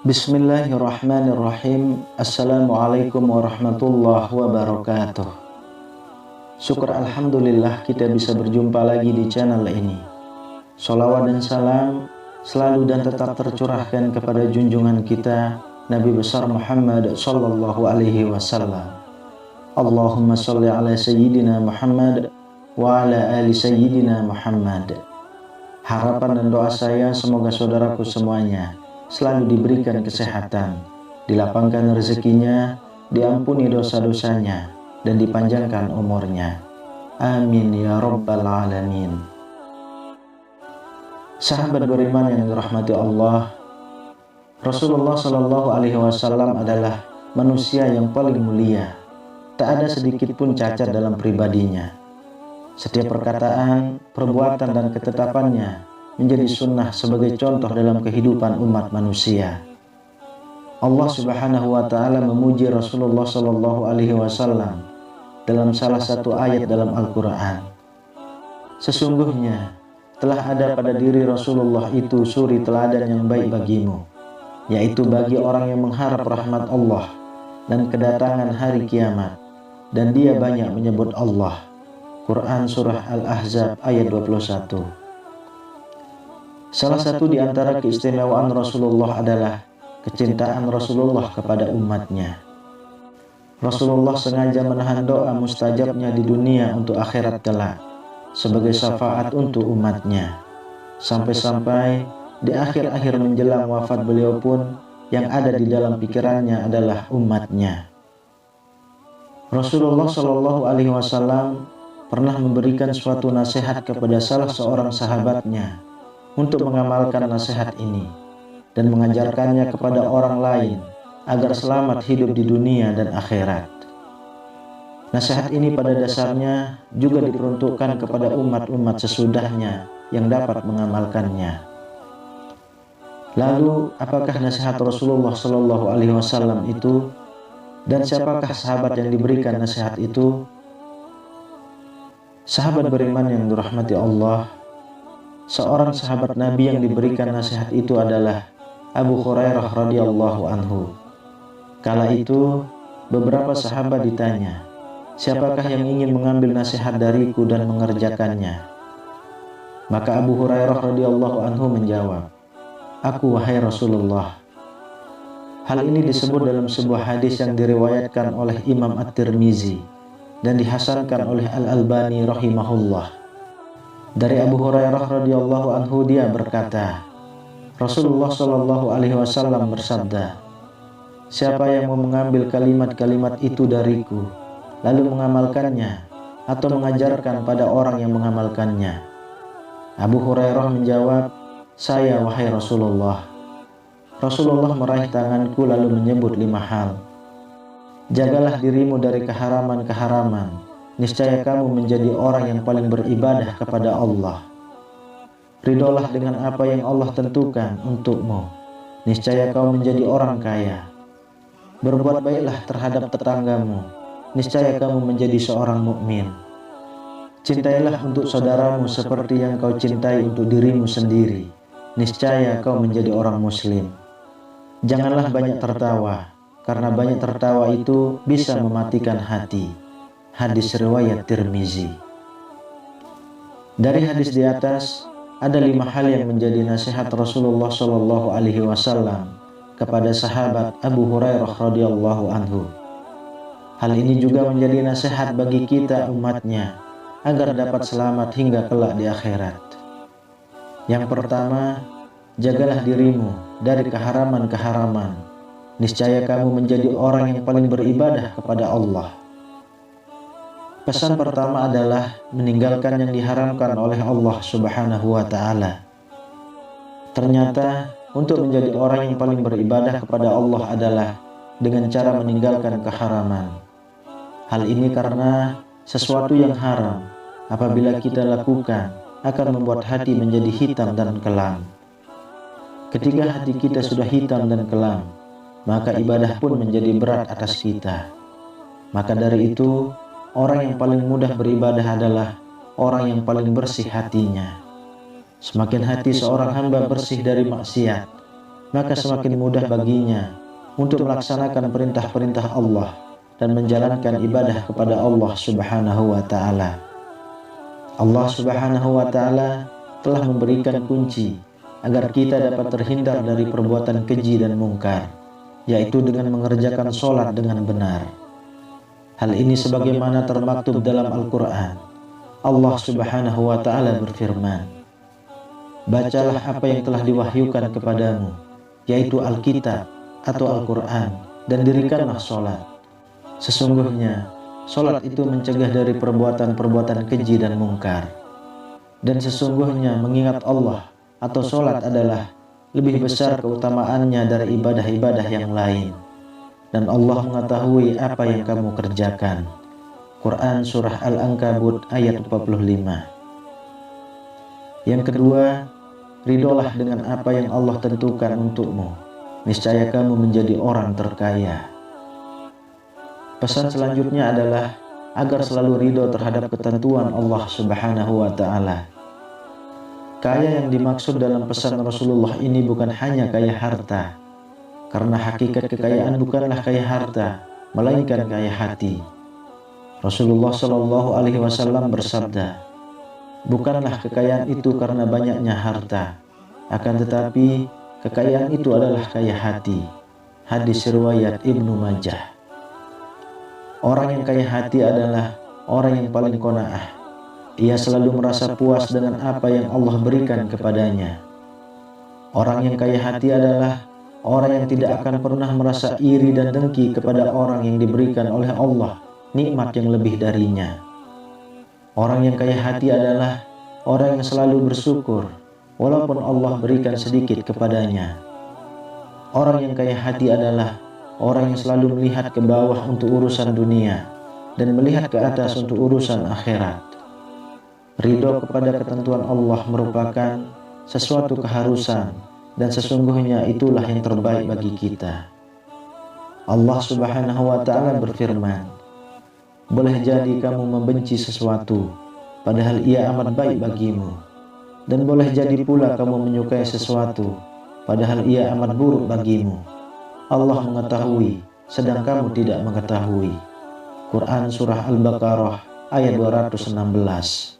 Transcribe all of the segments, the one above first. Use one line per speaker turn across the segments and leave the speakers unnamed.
Bismillahirrahmanirrahim. Assalamualaikum warahmatullahi wabarakatuh. Syukur alhamdulillah kita bisa berjumpa lagi di channel ini. Sholawat dan salam selalu dan tetap tercurahkan kepada junjungan kita Nabi besar Muhammad sallallahu alaihi wasallam. Allahumma sholli ala sayyidina Muhammad wa ala ali sayyidina Muhammad. Harapan dan doa saya semoga saudaraku semuanya selalu diberikan kesehatan, dilapangkan rezekinya, diampuni dosa-dosanya, dan dipanjangkan umurnya. Amin ya rabbal alamin. Sahabat beriman yang dirahmati Allah, Rasulullah Shallallahu Alaihi Wasallam adalah manusia yang paling mulia. Tak ada sedikit pun cacat dalam pribadinya. Setiap perkataan, perbuatan, dan ketetapannya menjadi sunnah sebagai contoh dalam kehidupan umat manusia. Allah Subhanahu wa Ta'ala memuji Rasulullah Sallallahu Alaihi Wasallam dalam salah satu ayat dalam Al-Quran. Sesungguhnya telah ada pada diri Rasulullah itu suri teladan yang baik bagimu, yaitu bagi orang yang mengharap rahmat Allah dan kedatangan hari kiamat, dan dia banyak menyebut Allah. Quran Surah Al-Ahzab ayat 21. Salah satu di antara keistimewaan Rasulullah adalah kecintaan Rasulullah kepada umatnya. Rasulullah sengaja menahan doa mustajabnya di dunia untuk akhirat kelak sebagai syafaat untuk umatnya. Sampai-sampai di akhir-akhir menjelang wafat beliau pun yang ada di dalam pikirannya adalah umatnya. Rasulullah Shallallahu Alaihi Wasallam pernah memberikan suatu nasihat kepada salah seorang sahabatnya untuk mengamalkan nasihat ini dan mengajarkannya kepada orang lain agar selamat hidup di dunia dan akhirat. Nasihat ini pada dasarnya juga diperuntukkan kepada umat-umat sesudahnya yang dapat mengamalkannya. Lalu, apakah nasihat Rasulullah Shallallahu Alaihi Wasallam itu, dan siapakah sahabat yang diberikan nasihat itu? Sahabat beriman yang dirahmati Allah, seorang sahabat Nabi yang diberikan nasihat itu adalah Abu Hurairah radhiyallahu anhu. Kala itu beberapa sahabat ditanya, siapakah yang ingin mengambil nasihat dariku dan mengerjakannya? Maka Abu Hurairah radhiyallahu anhu menjawab, aku wahai Rasulullah. Hal ini disebut dalam sebuah hadis yang diriwayatkan oleh Imam At-Tirmizi dan dihasankan oleh Al-Albani rahimahullah. Dari Abu Hurairah radhiyallahu anhu dia berkata, Rasulullah Shallallahu Alaihi Wasallam bersabda, siapa yang mau mengambil kalimat-kalimat itu dariku, lalu mengamalkannya atau mengajarkan pada orang yang mengamalkannya? Abu Hurairah menjawab, saya wahai Rasulullah. Rasulullah meraih tanganku lalu menyebut 5 hal. Jagalah dirimu dari keharaman-keharaman, niscaya kamu menjadi orang yang paling beribadah kepada Allah. Ridholah dengan apa yang Allah tentukan untukmu, niscaya kamu menjadi orang kaya. Berbuat baiklah terhadap tetanggamu, niscaya kamu menjadi seorang mukmin. Cintailah untuk saudaramu seperti yang kau cintai untuk dirimu sendiri, niscaya kau menjadi orang muslim. Janganlah banyak tertawa, karena banyak tertawa itu bisa mematikan hati. Hadis riwayat Tirmizi. Dari hadis di atas ada 5 hal yang menjadi nasihat Rasulullah Shallallahu Alaihi Wasallam kepada sahabat Abu Hurairah radhiyallahu anhu. Hal ini juga menjadi nasihat bagi kita umatnya agar dapat selamat hingga kelak di akhirat. Yang pertama, jagalah dirimu dari keharaman-keharaman, niscaya kamu menjadi orang yang paling beribadah kepada Allah. Pesan pertama adalah meninggalkan yang diharamkan oleh Allah Subhanahu wa Ta'ala. Ternyata untuk menjadi orang yang paling beribadah kepada Allah adalah dengan cara meninggalkan keharaman. Hal ini karena sesuatu yang haram apabila kita lakukan akan membuat hati menjadi hitam dan kelam. Ketika hati kita sudah hitam dan kelam, maka ibadah pun menjadi berat atas kita. Maka dari itu, orang yang paling mudah beribadah adalah orang yang paling bersih hatinya. Semakin hati seorang hamba bersih dari maksiat, maka semakin mudah baginya untuk melaksanakan perintah-perintah Allah dan menjalankan ibadah kepada Allah Subhanahu wa Ta'ala. Allah Subhanahu wa Ta'ala telah memberikan kunci agar kita dapat terhindar dari perbuatan keji dan mungkar, yaitu dengan mengerjakan sholat dengan benar. Hal ini sebagaimana termaktub dalam Al-Quran. Allah Subhanahu wa Ta'ala berfirman, "Bacalah apa yang telah diwahyukan kepadamu, yaitu Alkitab atau Al-Quran, dan dirikanlah sholat. Sesungguhnya sholat itu mencegah dari perbuatan-perbuatan keji dan mungkar. Dan sesungguhnya mengingat Allah atau sholat adalah lebih besar keutamaannya dari ibadah-ibadah yang lain. Dan Allah mengetahui apa yang kamu kerjakan." Quran Surah Al-Ankabut ayat 45. Yang kedua, ridolah dengan apa yang Allah tentukan untukmu. Niscaya kamu menjadi orang terkaya. Pesan selanjutnya adalah agar selalu ridho terhadap ketentuan Allah Subhanahu wa Ta'ala. Kaya yang dimaksud dalam pesan Rasulullah ini bukan hanya kaya harta, karena hakikat kekayaan bukanlah kaya harta, melainkan kaya hati. Rasulullah Shallallahu Alaihi Wasallam bersabda, "Bukanlah kekayaan itu karena banyaknya harta, akan tetapi kekayaan itu adalah kaya hati." Hadis riwayat Ibnu Majah. Orang yang kaya hati adalah orang yang paling qanaah. Ia selalu merasa puas dengan apa yang Allah berikan kepadanya. Orang yang kaya hati adalah orang yang tidak akan pernah merasa iri dan dengki kepada orang yang diberikan oleh Allah nikmat yang lebih darinya. Orang yang kaya hati adalah orang yang selalu bersyukur walaupun Allah berikan sedikit kepadanya. Orang yang kaya hati adalah orang yang selalu melihat ke bawah untuk urusan dunia dan melihat ke atas untuk urusan akhirat. Ridho kepada ketentuan Allah merupakan sesuatu keharusan, dan sesungguhnya itulah yang terbaik bagi kita. Allah Subhanahu wa Ta'ala berfirman, "Boleh jadi kamu membenci sesuatu, padahal ia amat baik bagimu. Dan boleh jadi pula kamu menyukai sesuatu, padahal ia amat buruk bagimu. Allah mengetahui, sedang kamu tidak mengetahui." Quran Surah Al-Baqarah ayat 216.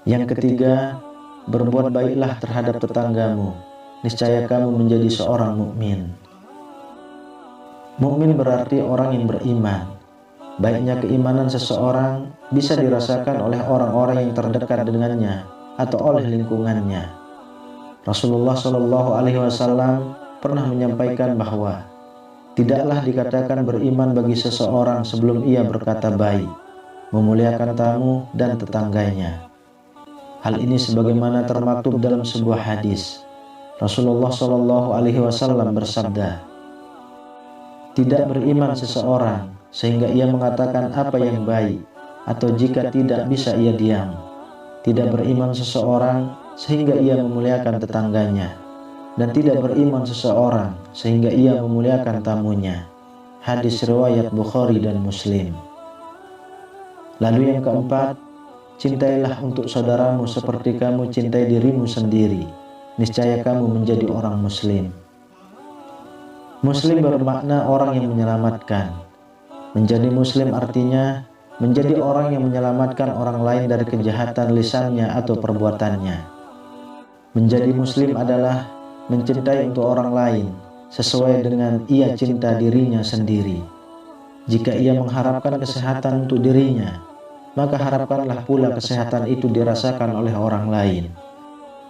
Yang ketiga, berbuat baiklah terhadap tetanggamu, niscaya kamu menjadi seorang mukmin. Mukmin berarti orang yang beriman. Baiknya keimanan seseorang bisa dirasakan oleh orang-orang yang terdekat dengannya atau oleh lingkungannya. Rasulullah Shallallahu Alaihi Wasallam pernah menyampaikan bahwa tidaklah dikatakan beriman bagi seseorang sebelum ia berkata baik, memuliakan tamu dan tetangganya. Hal ini sebagaimana termaktub dalam sebuah hadis. Rasulullah Shallallahu Alaihi Wasallam bersabda, "Tidak beriman seseorang sehingga ia mengatakan apa yang baik, atau jika tidak bisa ia diam. Tidak beriman seseorang sehingga ia memuliakan tetangganya, dan tidak beriman seseorang sehingga ia memuliakan tamunya." Hadis riwayat Bukhari dan Muslim. Lalu yang keempat, cintailah untuk saudaramu seperti kamu cintai dirimu sendiri, niscaya kamu menjadi orang muslim. Muslim bermakna orang yang menyelamatkan. Menjadi muslim artinya menjadi orang yang menyelamatkan orang lain dari kejahatan lisannya atau perbuatannya. Menjadi muslim adalah mencintai untuk orang lain sesuai dengan ia cinta dirinya sendiri. Jika ia mengharapkan kesehatan untuk dirinya, maka harapkanlah pula kesehatan itu dirasakan oleh orang lain.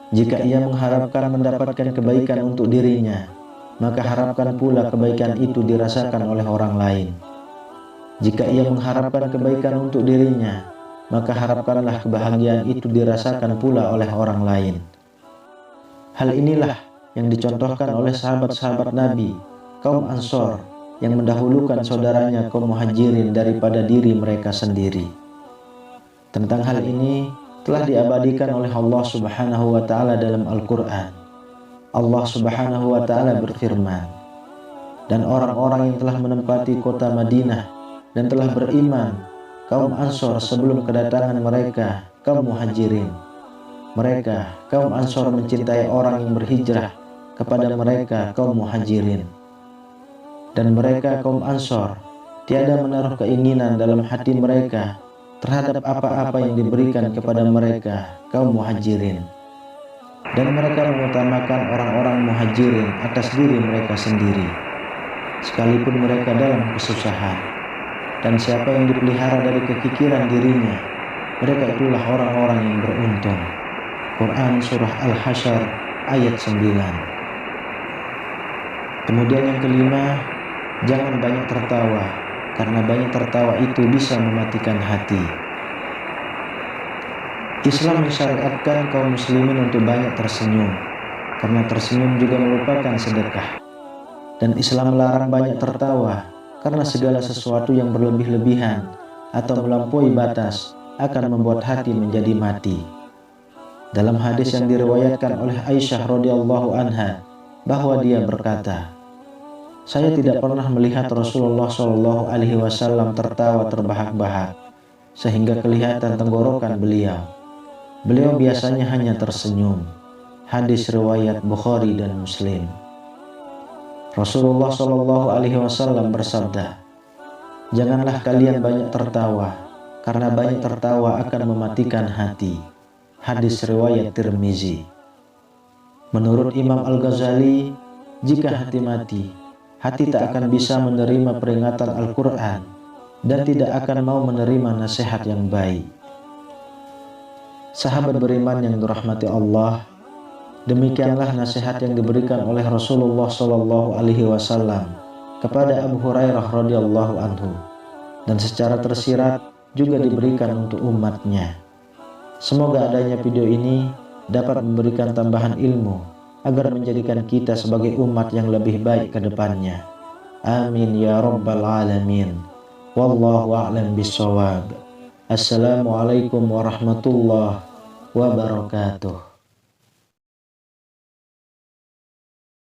Jika ia mengharapkan mendapatkan kebaikan untuk dirinya, maka harapkan pula kebaikan itu dirasakan oleh orang lain. Jika ia mengharapkan kebaikan untuk dirinya, maka harapkanlah kebahagiaan itu dirasakan pula oleh orang lain. Hal inilah yang dicontohkan oleh sahabat-sahabat Nabi, kaum Ansor, yang mendahulukan saudaranya kaum Muhajirin daripada diri mereka sendiri. Tentang hal ini telah diabadikan oleh Allah Subhanahu wa Ta'ala dalam Al-Quran. Allah Subhanahu wa Ta'ala berfirman, "Dan orang-orang yang telah menempati kota Madinah dan telah beriman, kaum Ansor sebelum kedatangan mereka, kaum Muhajirin. Mereka, kaum Ansor, mencintai orang yang berhijrah kepada mereka kaum Muhajirin. Dan mereka kaum Ansor tiada menaruh keinginan dalam hati mereka terhadap apa-apa yang diberikan kepada mereka kaum Muhajirin. Dan mereka mengutamakan orang-orang Muhajirin atas diri mereka sendiri, sekalipun mereka dalam kesusahan. Dan siapa yang dipelihara dari kekikiran dirinya, mereka itulah orang-orang yang beruntung. Quran Surah Al-Hasyr ayat 9. Kemudian yang kelima, jangan banyak tertawa, karena banyak tertawa itu bisa mematikan hati. Islam mensyariatkan kaum muslimin untuk banyak tersenyum, karena tersenyum juga merupakan sedekah. Dan Islam melarang banyak tertawa, karena segala sesuatu yang berlebih-lebihan atau melampaui batas akan membuat hati menjadi mati. Dalam hadis yang diriwayatkan oleh Aisyah radhiyallahu anha, bahwa dia berkata, "Saya tidak pernah melihat Rasulullah SAW tertawa terbahak-bahak sehingga kelihatan tenggorokan beliau. Beliau biasanya hanya tersenyum." Hadis riwayat Bukhari dan Muslim. Rasulullah SAW bersabda, "Janganlah kalian banyak tertawa, karena banyak tertawa akan mematikan hati." Hadis riwayat Tirmizi. Menurut Imam Al-Ghazali, jika hati mati, hati tak akan bisa menerima peringatan Al-Quran dan tidak akan mau menerima nasihat yang baik. Sahabat beriman yang dirahmati Allah, demikianlah nasihat yang diberikan oleh Rasulullah SAW kepada Abu Hurairah radhiyallahu anhu, dan secara tersirat juga diberikan untuk umatnya. Semoga adanya video ini dapat memberikan tambahan ilmu agar menjadikan kita sebagai umat yang lebih baik ke depannya. Amin ya rabbal alamin. Wallahu a'lam bishawab. Assalamualaikum warahmatullahi wabarakatuh.